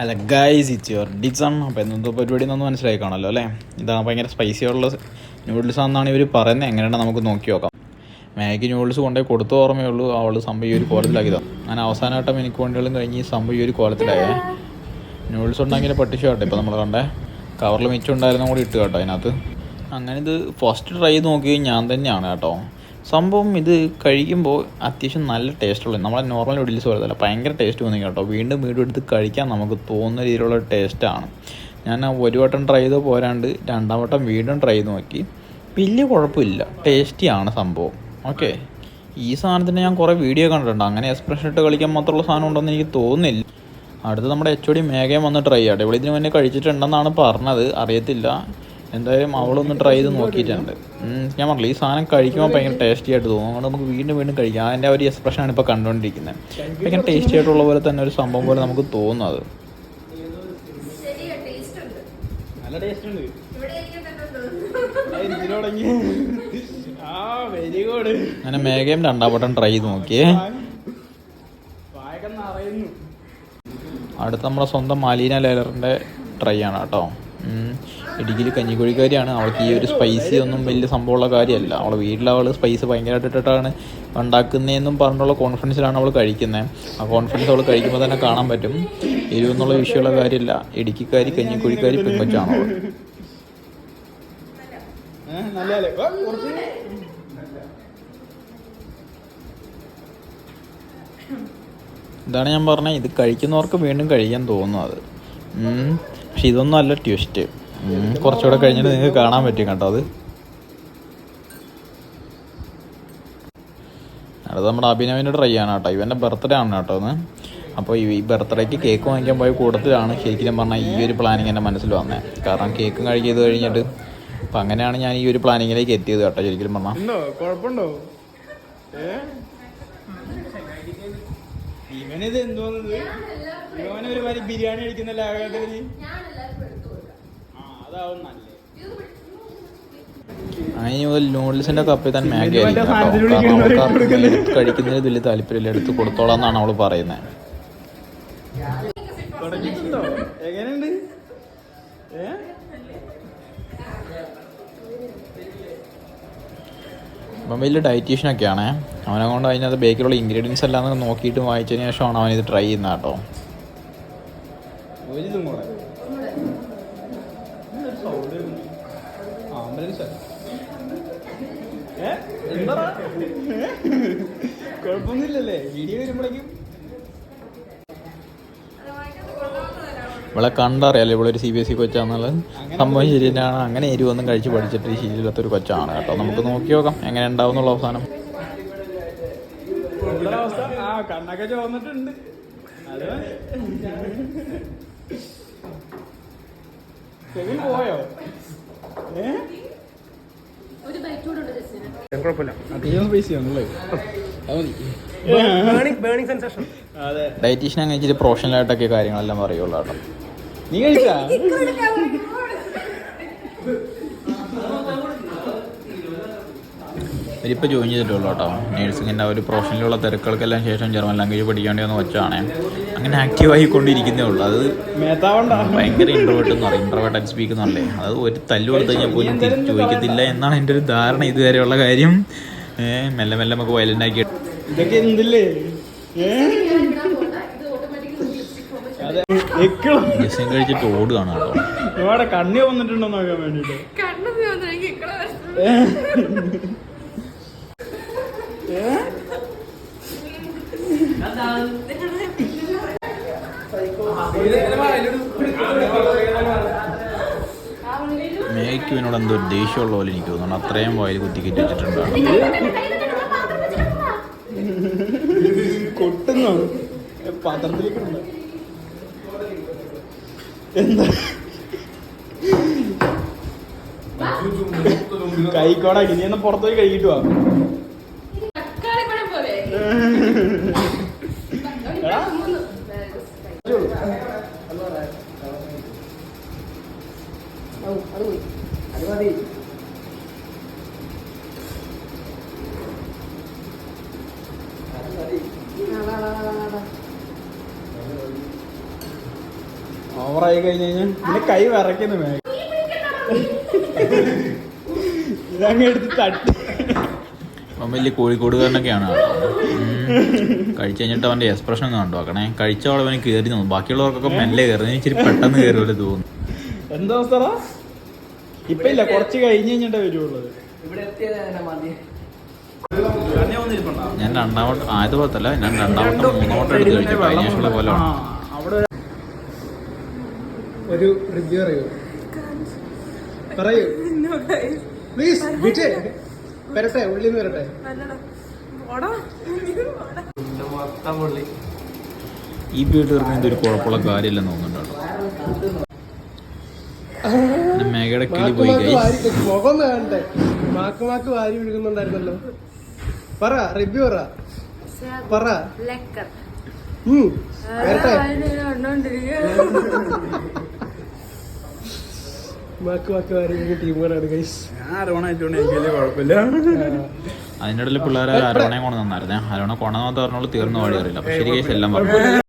അല്ല guys it's your Dixon. അപ്പോൾ എന്നത്തെ പരിപാടി എന്നൊന്നും മനസ്സിലായി കാണല്ലോ അല്ലേ. ഇതാണ് ഭയങ്കര സ്പൈസിയുള്ള നൂഡിൽസ് ആണെന്നാണ് ഇവർ പറയുന്നത്. എങ്ങനെയാണ് നമുക്ക് നോക്കി നോക്കാം. മാഗി നൂഡിൽസ് കൊണ്ടുപോയി കൊടുത്ത ഓർമ്മയേ ഉള്ളൂ അവൾ സംഭവം ഈ ഒരു കോലത്തിലാക്കി തന്നെ. ഞാൻ അവസാനമായിട്ട് എനിക്ക് വേണ്ടികളും കഴിഞ്ഞ് ഈ സംഭവം ഈ ഒരു കോലത്തിലായേ. നൂഡിൽസ് ഉണ്ടാക്കിയ പട്ടിച്ചു കേട്ടോ. ഇപ്പോൾ നമ്മൾ കണ്ടേ കവറിൽ മിച്ചം ഉണ്ടായിരുന്ന കൂടി ഇട്ട് കേട്ടോ അതിനകത്ത്. അങ്ങനെ ഇത് ഫസ്റ്റ് ട്രൈ നോക്കി ഞാൻ തന്നെയാണ് കേട്ടോ. സംഭവം ഇത് കഴിക്കുമ്പോൾ അത്യാവശ്യം നല്ല ടേസ്റ്റുള്ള നമ്മളെ നോർമൽ നൂഡിൽസ് പോലതല്ല, ഭയങ്കര ടേസ്റ്റ് തോന്നി കേട്ടോ. വീണ്ടും വീണ്ടും എടുത്ത് കഴിക്കാൻ നമുക്ക് തോന്നുന്ന രീതിയിലുള്ള ടേസ്റ്റാണ്. ഞാൻ ഒരു വട്ടം ട്രൈ ചെയ്ത് പോരാണ്ട് രണ്ടാം വട്ടം വീണ്ടും ട്രൈ ചെയ്ത് നോക്കി. വലിയ കുഴപ്പമില്ല, ടേസ്റ്റിയാണ് സംഭവം. ഓക്കെ, ഈ സാധനത്തിന് ഞാൻ കുറേ വീഡിയോ കണ്ടിട്ടുണ്ട്. അങ്ങനെ എക്സ്പ്രഷൻ ഇട്ട് കളിക്കാൻ മാത്രമുള്ള സാധനം ഉണ്ടെന്ന് എനിക്ക് തോന്നുന്നില്ല. അടുത്ത് നമ്മുടെ HOD മേഘയും വന്ന് ട്രൈ ചെയ്യട്ടെ. ഇവിടെ ഇതിന് മുന്നേ കഴിച്ചിട്ടുണ്ടെന്നാണ് പറഞ്ഞത്, അറിയത്തില്ല. എന്തായാലും അവളൊന്ന് ട്രൈ ചെയ്ത് നോക്കിയിട്ടുണ്ട്. ഞാൻ പറഞ്ഞില്ല ഈ സാധനം കഴിക്കുമ്പോൾ ഭയങ്കര ടേസ്റ്റി ആയിട്ട് തോന്നും. അതുകൊണ്ട് നമുക്ക് വീണ്ടും വീണ്ടും കഴിക്കാം. അതിൻ്റെ ഒരു എക്സ്പ്രഷനാണ് ഇപ്പോൾ കണ്ടുകൊണ്ടിരിക്കുന്നത്. ഭയങ്കര ടേസ്റ്റി ആയിട്ടുള്ള പോലെ തന്നെ ഒരു സംഭവം പോലെ നമുക്ക് തോന്നും. അത് നല്ല ടേസ്റ്റ് ഉണ്ട്. Very good. അങ്ങനെ മേഘയും രണ്ടാം വട്ടം ട്രൈ ചെയ്ത് നോക്കിയേ. അടുത്ത നമ്മുടെ സ്വന്തം മാലീന ലേലറിൻ്റെ ട്രൈ ആണ് കേട്ടോ. ഇടുക്കിയിൽ കഞ്ഞിക്കുഴിക്കാരിയാണ്. അവൾക്ക് ഈ ഒരു സ്പൈസി ഒന്നും വലിയ സംഭവമുള്ള കാര്യമല്ല. അവളെ വീട്ടിലവൾ സ്പൈസ് ഭയങ്കരമായിട്ട് ഇട്ടിട്ടാണ് ഉണ്ടാക്കുന്നതെന്നും പറഞ്ഞുള്ള കോൺഫിഡൻസിലാണ് അവൾ കഴിക്കുന്നത്. ആ കോൺഫിഡൻസ് അവൾ കഴിക്കുമ്പോൾ തന്നെ കാണാൻ പറ്റും. എരിവെന്നുള്ള വിഷയമുള്ള കാര്യമില്ല. ഇടുക്കിക്കാരി കഞ്ഞിക്കുഴിക്കാരി പെൺകൊച്ചാണ് അവൾ. ഇതാണ് ഞാൻ പറഞ്ഞത്, ഇത് കഴിക്കുന്നവർക്ക് വീണ്ടും കഴിക്കാൻ തോന്നുന്നത്. പക്ഷെ ഇതൊന്നും അല്ല ട്വിസ്റ്റ്. കുറച്ചുകൂടെ കഴിഞ്ഞിട്ട് നിങ്ങൾക്ക് കാണാൻ പറ്റും കേട്ടോ. അത് നമ്മുടെ അഭിനവിൻ്റെ ട്രൈ ആണ് കേട്ടോ. ഇവൻ്റെ ബർത്ത്ഡേ ആണ് കേട്ടോ ഒന്ന്. അപ്പോൾ ഈ ബർത്ത്ഡേക്ക് കേക്ക് വാങ്ങിക്കാൻ പോയ കൂട്ടത്തിലാണ് ശരിക്കും പറഞ്ഞാൽ ഈ ഒരു പ്ലാനിങ് എൻ്റെ മനസ്സിൽ വന്നത്. കാരണം കേക്കും കഴിക്കുന്നത് കഴിഞ്ഞിട്ട് അപ്പം അങ്ങനെയാണ് ഞാൻ ഈ ഒരു പ്ലാനിങ്ങിലേക്ക് എത്തിയത് കേട്ടോ. ശരിക്കും പറഞ്ഞാൽ കുഴപ്പമുണ്ടോ? ഇവനിത് എന്തോന്നത്, ഇവനൊരു മാതിരി ബിരിയാണി കഴിക്കുന്നല്ലേ ആകാത്തത്. അതാവും നല്ലത്. അങ്ങനെ മുതൽ നൂഡിൽസിൻ്റെ കപ്പിൽ തന്നെ മാഗി ആയിരിക്കും കേട്ടോ. കാരണം അവൾക്ക് കഴിക്കുന്നതിന് വലിയ താല്പര്യമില്ല, എടുത്ത് കൊടുത്തോളാം എന്നാണ് അവൾ പറയുന്നത്. എങ്ങനെയുണ്ട്? അപ്പം വലിയ ഡയറ്റീഷ്യനൊക്കെയാണേ. അവനെ കൊണ്ട് അതിനകത്ത് ബേക്കിലുള്ള ഇൻഗ്രീഡിയൻസ് എല്ലാം നോക്കിയിട്ട് വായിച്ചതിന് ശേഷമാണ് അവനിത് ട്രൈ ചെയ്യുന്നത് കേട്ടോ. കുഴപ്പമൊന്നുമില്ലല്ലേ വീഡിയോ വരുമ്പോഴേക്കും? ഇവളെ കണ്ടറിയാലോ ഇവളൊരു CBSE കൊച്ചാന്നുള്ളത്. സംഭവം ശരി തന്നെയാണ്. അങ്ങനെ എരിവൊന്നും കഴിച്ച് പഠിച്ചിട്ട് ഈ ശീലമില്ലാത്തൊരു കൊച്ചാണ് കേട്ടോ. നമുക്ക് നോക്കി നോക്കാം എങ്ങനെ ഉണ്ടാവും എന്നുള്ള അവസാനം. കണ്ണൊക്കെ ചോന്നിട്ടുണ്ട്. പോയോ? കുഴപ്പമില്ല, അധികം സ്പൈസി ആണല്ലേ. ഡയറ്റീഷ്യൻ അങ്ങനെ ഇച്ചിരി പ്രൊഫഷണലായിട്ടൊക്കെ കാര്യങ്ങളെല്ലാം പറയുള്ളൂ കേട്ടോ. നീ കഴിച്ചാ? ഇവരിപ്പോൾ ജോയിൻ ചെയ്തിട്ടുള്ളൂ കേട്ടോ. നേഴ്സിങ്ങിൻ്റെ ഒരു പ്രൊഫഷനിലുള്ള തിരക്കുകൾക്കെല്ലാം ശേഷം ജർമ്മൻ ലാംഗ്വേജ് പഠിക്കേണ്ടി വന്ന് വെച്ചാണ്. അങ്ങനെ ആക്റ്റീവായിക്കൊണ്ടിരിക്കുന്നേ ഉള്ളൂ. അത് ഭയങ്കര ഇൻട്രോവേർട്ട് എന്ന് പറയും, ഇൻട്രോവേർട്ട് സ്പീക്ക് എന്നല്ലേ. അത് ഒരു തല്ല് കൊടുത്തു കഴിഞ്ഞാൽ പോലും തിരിച്ച് ചോദിക്കത്തില്ല എന്നാണ് എൻ്റെ ഒരു ധാരണ ഇതുവരെയുള്ള കാര്യം. മെല്ലെ മെല്ലെ നമുക്ക് വയലൻ്റ് ആക്കി. ഇതൊക്കെ എന്തില്ലേ കഴിച്ചിട്ട് ഓടുകയാണ് കേട്ടോ. ഇവിടെ കണ്ണി വന്നിട്ടുണ്ടോ നോക്കാൻ വേണ്ടിട്ട്. മേക്കുവിനോട് എന്തോ ദേഷ്യമുള്ള പോലെ എനിക്ക് തോന്നുന്നു. അത്രയും വായിൽ കുത്തിക്കറ്റി വെച്ചിട്ടുണ്ട്. കൊട്ടുന്നോ പാത്രത്തിലേക്കുണ്ട്? എന്താ കൈക്കോടാക്കി? നീ എന്നാ പുറത്തുപോയി കഴിക്കിട്ടു വാ. അത് മതി. ഓവറായി കഴിഞ്ഞ് കഴിഞ്ഞാൽ പിന്നെ കൈ വിറയ്ക്കുന്നു മാഗി. ഇതങ്ങ് എടുത്ത് തട്ടി. അപ്പം വലിയ കോഴിക്കോടുകാരനൊക്കെയാണ് ആള്. കഴിച്ചു കഴിഞ്ഞിട്ട് അവൻ്റെ എക്സ്പ്രഷൻ ഒന്ന് കണ്ടു നോക്കണേ. കഴിച്ച ആൾ അവന് കയറി തോന്നും, ബാക്കിയുള്ളവർക്കൊക്കെ മെല്ലെ കയറുന്നത് ഇച്ചിരി പെട്ടെന്ന് കയറി പോലെ തോന്നുന്നു. എന്താ അവസ്ഥ? ഇപ്പൊ ഇല്ല, കുറച്ച് കഴിഞ്ഞ് കഴിഞ്ഞിട്ടേ വരുവുള്ളത്. ഞാൻ രണ്ടാമത്തെ ആദ്യത്തെ പോലത്തല്ല, ഞാൻ രണ്ടാമത്തെ മൂന്നാമത്തെ എടുത്ത് കഴിച്ചു. കഴിഞ്ഞ ആഴ്ചയുള്ള പോലെ അവിടെ ഒരു റിവ്യൂ അറിയോ? പറയൂ പ്ലീസ്. വിജയ് വരട്ടെ, ഉള്ളിന്ന് വരട്ടെ. ഈ വീട്ടിൽ ഇറങ്ങുന്നത് ഒരു കുഴപ്പമുള്ള കാര്യമില്ലെന്ന് തോന്നുന്നുണ്ടോ. മേഘയുടെ കിളി പോയി മുഖം കാണട്ടെ. മാക്ക് വാരി വിഴുകുന്നുണ്ടായിരുന്നല്ലോ. പറ, റിവ്യൂ പറ. വരട്ടെ. മാക്ക് വാരി ടീമുകളാണ് ഗൈസ്. കുഴപ്പമില്ല. അതിൻ്റെ ഇടയിൽ പിള്ളേർ അരവണയും കൊണ്ട് നന്നായിരുന്നേ. അരവണ കൊണ്ടെന്ന് പറഞ്ഞോളൂ തീർന്നു പാടി അറിയില്ല. പക്ഷേ ശരി കേസ് എല്ലാം പറഞ്ഞു.